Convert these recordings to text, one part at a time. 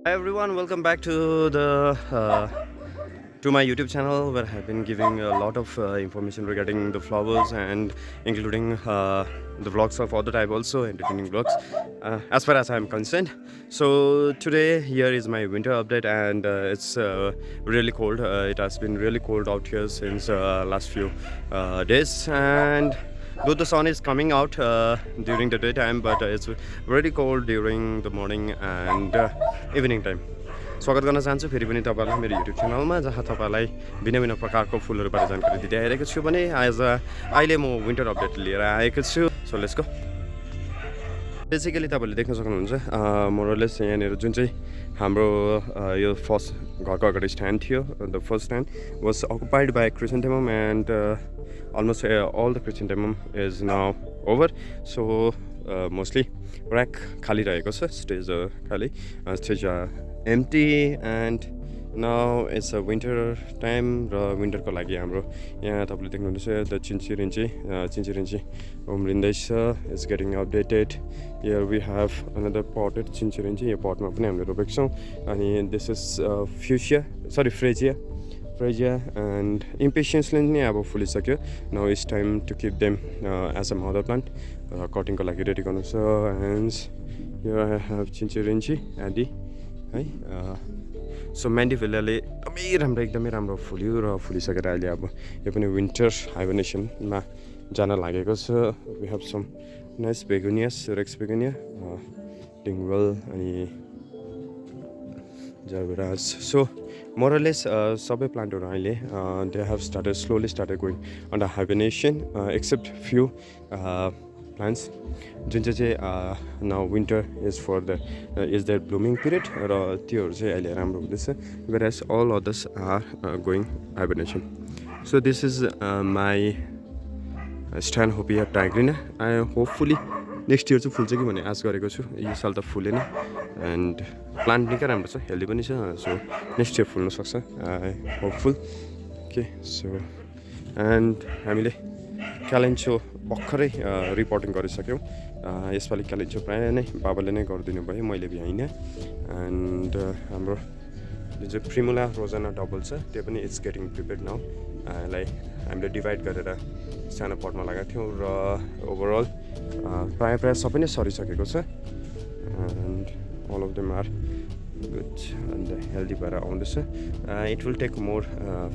Hi everyone, welcome back to the to my YouTube channel where I've been giving a lot of information regarding the flowers and including the vlogs of other type also entertaining vlogs as far as I'm concerned. So today here is my winter update and it's really cold. It has been really cold out here since last few days, and though the sun is coming out during the daytime, but it's very cold during the morning and evening time स्वागत गर्न चाहन्छु फेरि पनि तपाईँलाई मेरो YouTube च्यानलमा, जहाँ तपाईँलाई भिन्न भिन्न प्रकारको फुलहरूबारे जानकारी दिँदै आइरहेको छु भने अहिले म विन्टर अपडेट लिएर आएको छु। So let's go. बेसिकली तपाईँले देख्न सक्नुहुन्छ मोरलेस यहाँनिर जुन चाहिँ हाम्रो यो फर्स्ट घरको अगाडि स्ट्यान्ड थियो, the first stand was occupied by chrysanthemum and almost all the chrysanthemum is now over. So mostly rack khali raheko cha, stage khali, stage empty, and now it's a winter time र winter को लागि हाम्रो यहाँ तपाईले देख्नुहुन्छ the चिन्चिरिन्ची उम्रिँदैछ, is getting updated. Here we have another potted चिन्चिरिन्ची, यो पटमा पनि हामीले रोपेको छौं, अनि this is Fregia and impatience नै अब फुलिसक्यो. Now it's time to keep them as a mother plant. Cutting को लागि रेडी गर्नु छ. And here I have चिन्चिरिन्ची आदि है. So Mandevilla एकदमै राम्रो फुल्यो र फुलिसकेर अहिले अब यो पनि विन्टर हाइबरनेसनमा जान लागेको छ. We have some nice begonias, Rex begonia, doing well, अनि Javiras. So more or less सबै प्लान्टहरु अहिले they have slowly started going under hibernation, except few plants जुन चाहिँ now winter is for the is their blooming period र त्योहरु चाहिँ अहिले राम्रो हुँदैछ, whereas all others are going hibernation. So this is my Stanhopia tigrina. I hopefully next year चाहिँ फुल्छ कि भन्ने आश गरेको छु. यो साल त फुलेन and plant निकै राम्रो छ, हेल्दी पनि छ, so next year फुल्न सक्छ, I hopeful. Okay, so and हामीले क्यालेन्चो भर्खरै रिपोर्टिङ गरिसक्यौँ. यसपालि क्यालेन्चो प्राय नै बाबाले नै गरिदिनु भयो, मैले भ्याइनँ. एन्ड हाम्रो जुन चाहिँ प्रिमुला रोजाना डबल छ त्यो पनि इट्स गेटिङ प्रिपेयर्ड नाउ. यसलाई हामीले डिभाइड गरेर सानो पटमा लगाएको थियौँ र ओभरअल प्राय सबै नै सरिसकेको छ. And all of them are good and healthy भएर आउँदैछ. It will take more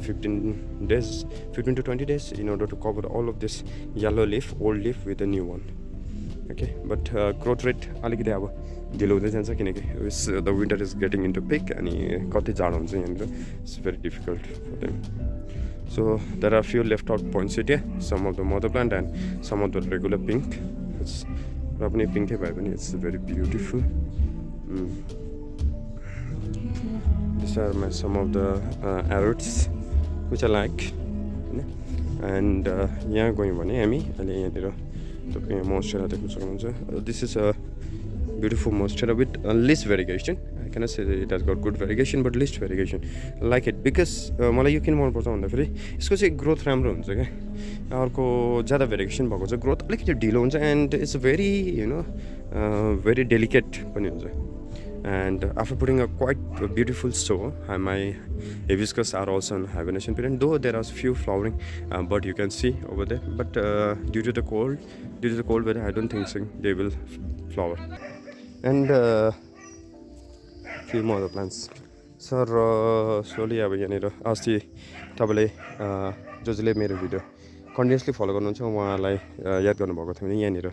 15 to 20 days in order to cover all of this yellow leaf, old leaf with a new one. Okay, but growth rate अलिकति अब ढिलो हुँदै जान्छ किनकि the winter is getting into peak अनि कति जाडो हुन्छ यहाँनिर. It's very difficult for them. So there are few left out points here, some of the mother plant and some of the regular pink. It's र पनि pink भए पनि it's very beautiful. These are some of the arrows which I like. And यहाँ गयौँ भने हामी अहिले यहाँनिर तपाईँ मोन्स्टेरा देख्न सक्नुहुन्छ. This is a beautiful monstera with least variegation. I cannot say that it has got good variegation, but least variegation. I like it because मलाई यो किन मनपर्छ भन्दाखेरि यसको चाहिँ ग्रोथ राम्रो हुन्छ क्या. अर्को ज्यादा भेरिएसन भएको छ, ग्रोथ अलिकति ढिलो हुन्छ, and it's very very delicate पनि हुन्छ. And after putting a quite beautiful sow, my hibiscus are also in hibernation period, though there are few flowering, but you can see over there. But due to the cold weather, I don't think so they will flower. And few more other plants. So slowly अब यहाँनिर अस्ति तपाईँले जसले मेरो video continuously follow गर्नुहुन्छ उहाँलाई याद गर्नुभएको थियो भने यहाँनिर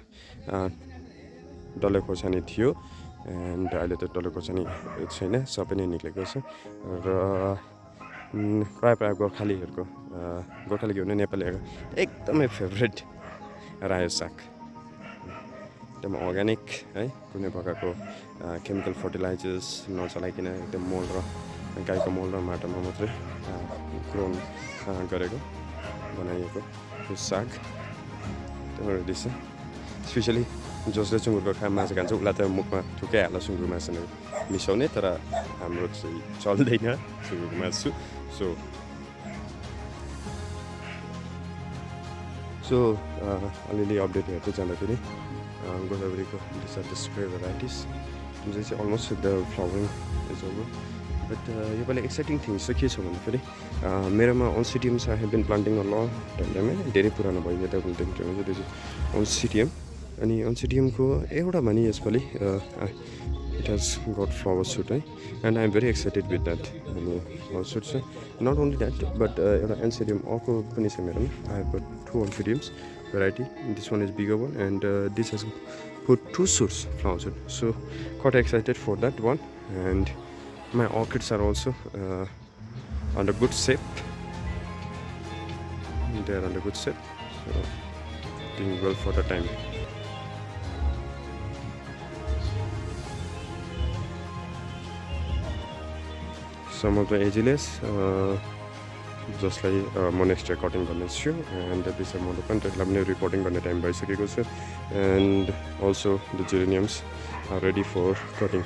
डल्ले खोर्सानी थियो, एन्ड अहिले त डल्ले खोर्सानी छैन, सबै नै निक्लेको छ. र प्राय गोर्खाली के भने नेपालीहरूको एकदमै फेभरेट रायो साग, एकदम अर्ग्यानिक है, कुनै प्रकारको केमिकल फर्टिलाइजर्स नचलाइकन एकदम मल र गाईको मल र माटोमा मात्रै ग्रोन गरेको बनाइएको यो साग एकदमै रेडी छ. स्पेसली जसले सुँगुरको मासु खान्छ उसलाई त मुखमा थुकाइहाल्छ सुँगुरको मासु मिसाउने, तर हाम्रो चाहिँ चल्दैन सुँगुरको मासु. सो अलिअलि अपडेट हेर्दै जाँदाखेरि गोदावरीको this are the spray varieties. जुन चाहिँ almost the flowering is over but योपालि एक्साइटिङ थिङ्स चाहिँ के छ भन्दाखेरि मेरोमा oncidiums I have been planting a long time है धेरै पुरानो भइगयो तपाईँले देख्नुहुन्छ त्यो चाहिँ अनसिटियम अनि अनसिटियमको एउटा भने यसपालि it has got flower shoot है and I am very excited with that अनि फ्लावर सुट चाहिँ नट ओन्ली द्याट बट एउटा एन्सिडियम अर्को पनि छ मेरोमा I have got 2 oncidiums variety. This one is bigger one and this has put 2 shoots flowers in. So quite excited for that one and my orchids are also under good shape. They are under good shape, so doing well for the time. Some of the ageless जसलाई म next year cutting गर्नेछु and this म कन्टेन्टलाई पनि repotting गर्ने time भइसकेको छ and also the geraniums are ready for cutting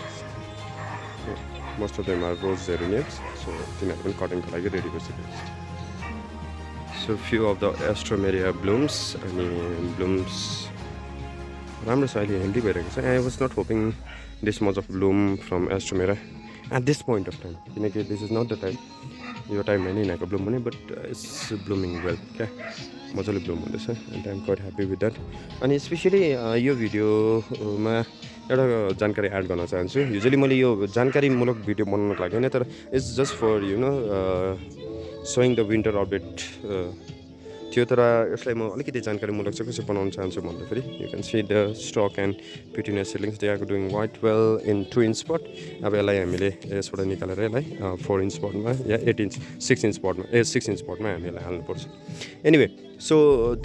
most of them are rose geraniums so तिनीहरू पनि कटिङको लागि रेडी भइसकेको छ so few of the alstroemeria blooms अनि ब्लुम्स राम्रो छ अहिले हेल्दी भइरहेको छ I was not hoping this much of bloom from alstroemeria at this point of time किनकि this is not the time यो टाइममा नै यिनीहरूको ब्लुम हुने बट इट्स ब्लुमिङ वेल क्या मजाले ब्लुम हुँदैछ and I am quite happy with that अनि स्पेसली यो भिडियोमा एउटा जानकारी एड गर्न चाहन्छु युजली मैले यो जानकारीमूलक भिडियो बनाउनको लागि होइन तर it's just for you know showing the winter update थियो तर यसलाई म अलिकति जानकारीमूलक चाहिँ कसरी बनाउन चाहन्छु भन्दाखेरि you can see the stock and petunia seedlings they are doing quite well in 2 inch पट अब यसलाई हामीले यसबाट निकालेर यसलाई 4 inch पटमा या 8 inch 6 inch पटमा 6 inch पटमा हामी यसलाई हाल्नुपर्छ anyway so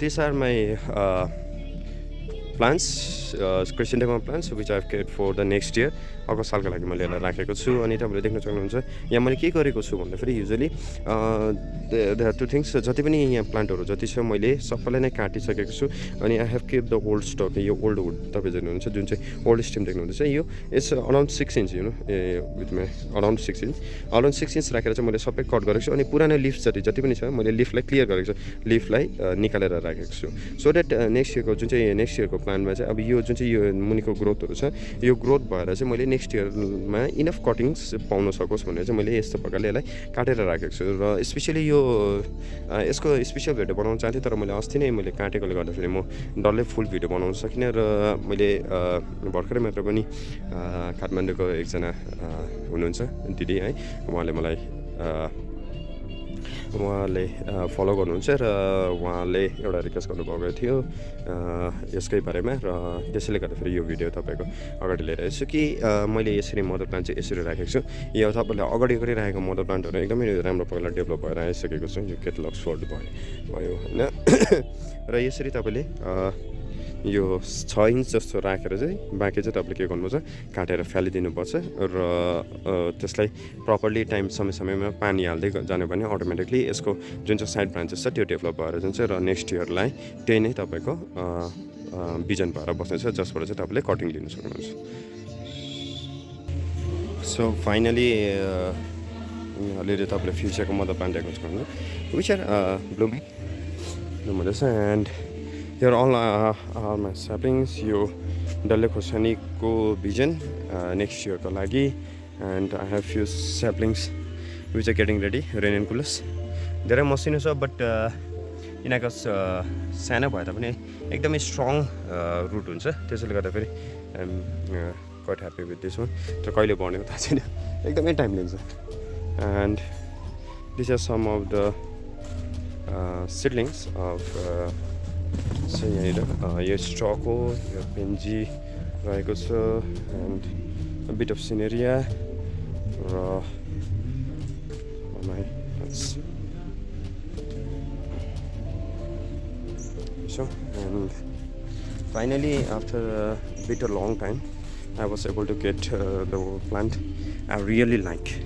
this are my plants, Chrysanthemum plants which I have kept for the next year. अर्को सालको लागि मैले यसलाई राखेको छु अनि तपाईँले देख्न सक्नुहुन्छ यहाँ मैले के गरेको छु भन्दाखेरि युजली देयर आर 2 थिङ्स जति पनि यहाँ प्लान्टहरू जति छ मैले सबैलाई नै काटिसकेको छु अनि I have kept the old stock यो ओल्ड वुड तपाईँ देख्नुहुन्छ जुन चाहिँ ओल्ड स्टेम देख्नुहुँदैछ यो it's around 6 inch you know विथमा अराउन्ड 6 inch राखेर चाहिँ मैले सबै कट गरेको छु अनि पुरानो लिफ्स जति पनि छ मैले लिफलाई क्लियर गरेको छु लिफलाई निकालेर राखेको छु सो द्याट नेक्स्ट इयरको जुन चाहिँ नेक्स्ट इयरको प्लानमा चाहिँ अब यो जुन चाहिँ यो मुनिको ग्रोथहरू छ यो ग्रोथ भएर चाहिँ मैले नेक्स्ट इयरमा इनफ कटिङ्स पाउन सकोस् भनेर चाहिँ मैले यस्तो प्रकारले यसलाई काटेर राखेको छु र स्पेसली यो यसको स्पेसल भिडियो बनाउन चाहन्थेँ तर मैले अस्ति नै मैले काटेकोले गर्दाखेरि म डल्लै फुल भिडियो बनाउन सकिनँ र मैले भर्खरै मात्र पनि काठमाडौँको एकजना हुनुहुन्छ दिदी है उहाँले फलो गर्नुहुन्छ र उहाँले एउटा रिक्वेस्ट गर्नुभएको थियो यसकै बारेमा र त्यसैले गर्दाखेरि यो भिडियो तपाईँको अगाडि ल्याइरहेको छु कि मैले यसरी मदर प्लान्ट चाहिँ यसरी राखेको छु यो तपाईँले अगाडि राखेको मदर प्लान्टहरू एकदमै राम्रो प्रकारले डेभलप भएर आइसकेको छ यो केटलक्स फोल्ड भयो होइन र यसरी तपाईँले यो 6 inch जस्तो राखेर चाहिँ बाँकी चाहिँ तपाईँले के गर्नुपर्छ काटेर फ्यालिदिनुपर्छ र त्यसलाई प्रपरली समयमा पानी हाल्दै जानु भने अटोमेटिकली यसको जुन चाहिँ साइड ब्रान्चेस छ त्यो डेभलप भएर जान्छ र नेक्स्ट इयरलाई त्यही नै तपाईँको बिजन भएर बस्नेछ जसबाट चाहिँ तपाईँले कटिङ लिन सक्नुहुन्छ सो फाइनली अलरेडी तपाईँले फ्युचरको मदर प्लान्ट हेर्नु सक्नुहुन्छ विच आर ब्लुमिङ हुँदैछ and Here all my saplings यो डल्ले खोर्सानीको भिजन नेक्स्ट इयरको लागि and I have few saplings which are getting ready रेनिनकुलस धेरै मसिनो छ बट यिनीहरूको सानो भए तापनि एकदमै स्ट्रङ रुट हुन्छ त्यसैले गर्दा फेरि I am quite happy with this one तर कहिले बढ्नेको थाहा छैन एकदमै टाइम लिन्छ and this are some of the seedlings of So यहाँनिर यो स्टक हो यो पेन्जी रहेको छ एन्ड बिट अफ सिनेरिया र so and finally after a bit a long time I was able to get the plant I really like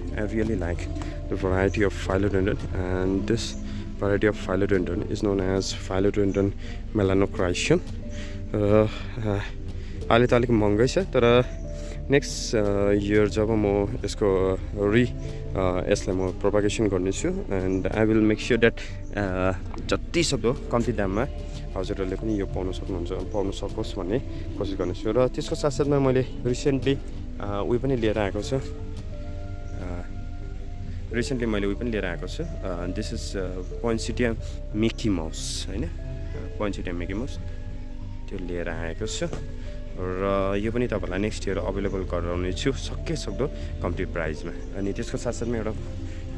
the variety of philodendron and this variety of philodendron is known as philodendron melanocrysum अहिले त अलिक महँगै छ तर next year जब म यसको यसलाई म प्रोपागेसन गर्नेछु and I will make sure that जति सक्दो कम्ती दाममा हजुरहरूले पनि यो पाउन सकोस् भन्ने कोसिस गर्नेछु र त्यसको साथसाथमा मैले रिसेन्टली उयो पनि लिएर आएको छु रिसेन्टली मैले उयो पनि लिएर आएको छु दिस इज पोइन्सिटिया मिकी माउस होइन पोइन्सिटिया मिकी माउस त्यो लिएर आएको छु र यो पनि तपाईँलाई नेक्स्ट इयर अभाइलेबल गराउने छु सक्दो कम्ती प्राइसमा अनि त्यसको साथसाथमा एउटा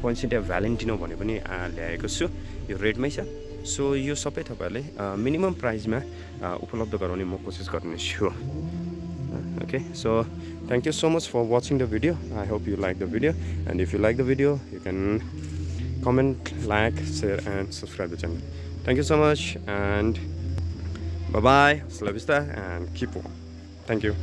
पोइन्सिटिया भ्यालेन्टिनो भने पनि ल्याएको छु यो रेडमै छ सो यो सबै तपाईँहरूले मिनिमम प्राइसमा उपलब्ध गराउने म कोसिस गर्नेछु okay so thank you so much for watching the video. I hope you like the video, and if you like the video you can comment, like, share and subscribe the channel. Thank you so much and bye bye, hasta la vista and keep warm. Thank you.